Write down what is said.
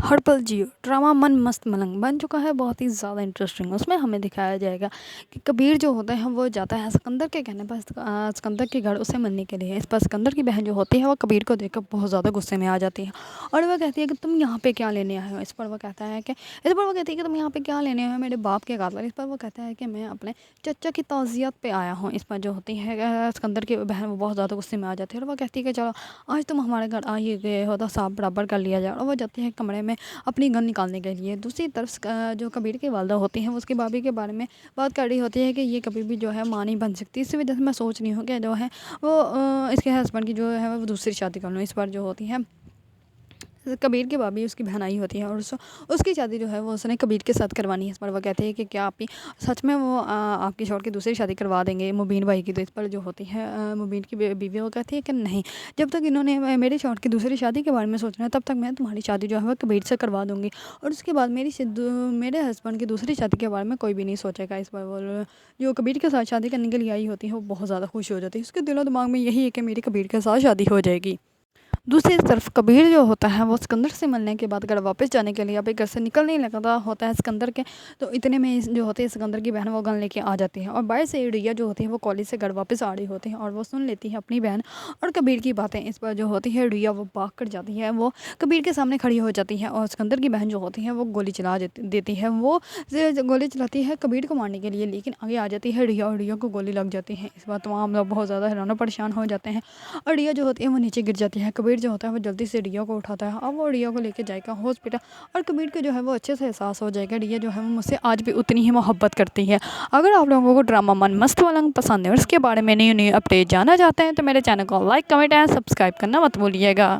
हर पल जियो ड्रामा मन मस्त मलंग बन चुका है, बहुत ही ज़्यादा इंटरेस्टिंग। उसमें हमें दिखाया जाएगा कि कबीर जो होता है वो जाता है सिकंदर के कहने पर सिकंदर के घर उसे मिलने के लिए। इस पर सिकंदर की बहन जो होती है वो कबीर को देखकर बहुत ज़्यादा गुस्से में आ जाती है और वह कहती है कि तुम यहाँ पे क्या लेने आए हो। इस पर वो कहता है कि तुम यहाँ पे क्या लेने आए हो, मेरे बाप के कातल। इस पर वो कहता है कि मैं अपने चचा की ताज़ियत पे आया हूँ। इस पर जो होती है सिकंदर की बहन वो बहुत ज़्यादा गुस्से में आ जाती है और वो कहती है कि चलो आज तुम हमारे घर आ ही गए हो तो साफ बराबर कर लिया जाए। और वो जाती है कमरे में अपनी गन निकालने के लिए। दूसरी तरफ जो कबीर की वालदा होती हैं वो उसकी भाभी के बारे में बात कर रही होती है कि ये कभी भी जो है माँ नहीं बन सकती। इसी वजह से मैं सोच रही हूँ कि जो है वो इसके हस्बैंड की जो है वो दूसरी शादी कर लूँ। इस बार जो होती है कबीर की भाभी उसकी बहन आई होती है और उसकी शादी जो है वो उसने कबीर के साथ करवानी है। इस पर वो कहते हैं कि क्या आप ही सच में वो आपकी छोड़ के दूसरी शादी करवा देंगे मुबीन भाई की। तो इस पर जो होती है मुबीन की बीवी वो कहती है कि नहीं, जब तक इन्होंने मेरे छोड़ की दूसरी शादी के बारे में सोचना है तब तक मैं तुम्हारी शादी जो है वो कबीर से करवा दूँगी और उसके बाद मेरे हस्बैंड की दूसरी शादी के बारे में कोई भी नहीं सोचेगा। इस पर वो जो कबीर के साथ शादी करने के लिए आई होती है वो बहुत ज़्यादा खुश हो जाती है। उसके दिलो दिमाग में यही है कि मेरी कबीर के साथ शादी हो जाएगी। दूसरी तरफ कबीर जो होता है वो सिकंदर से मिलने के बाद घर वापस जाने के लिए अभी घर से निकल नहीं लगता होता है सिकंदर के। तो इतने में जो होते हैं सिकंदर की बहन वो गन लेके आ जाती है और बाहर से रिया जो होती है वो कॉलेज से घर वापस आ रही होती है और वो सुन लेती है अपनी बहन और कबीर की बातें। इस पर जो होती है रिया वो भाग कर जाती है, वो कबीर के सामने खड़ी हो जाती है और सिकंदर की बहन जो होती है वो गोली चला देती है। वो गोली चलाती है कबीर को मारने के लिए, लेकिन आगे आ जाती है रिया और रिया को गोली लग जाती है। इस बार तमाम लोग बहुत ज़्यादा हैरान और परेशान हो जाते हैं और रिया जो होती है वो नीचे गिर जाती है। कबीर जो होता है वो जल्दी से रिया को उठाता है। अब वो रिया को लेके जाएगा हॉस्पिटल और कबीर को जो है वो अच्छे से एहसास हो जाएगा रिया जो है वो मुझसे आज भी उतनी ही मोहब्बत करती है। अगर आप लोगों को ड्रामा मन मस्त वाला पसंद है और इसके बारे में नई अपडेट जानना चाहते हैं तो मेरे चैनल को लाइक कमेंट एंड सब्सक्राइब करना मत भूलिएगा।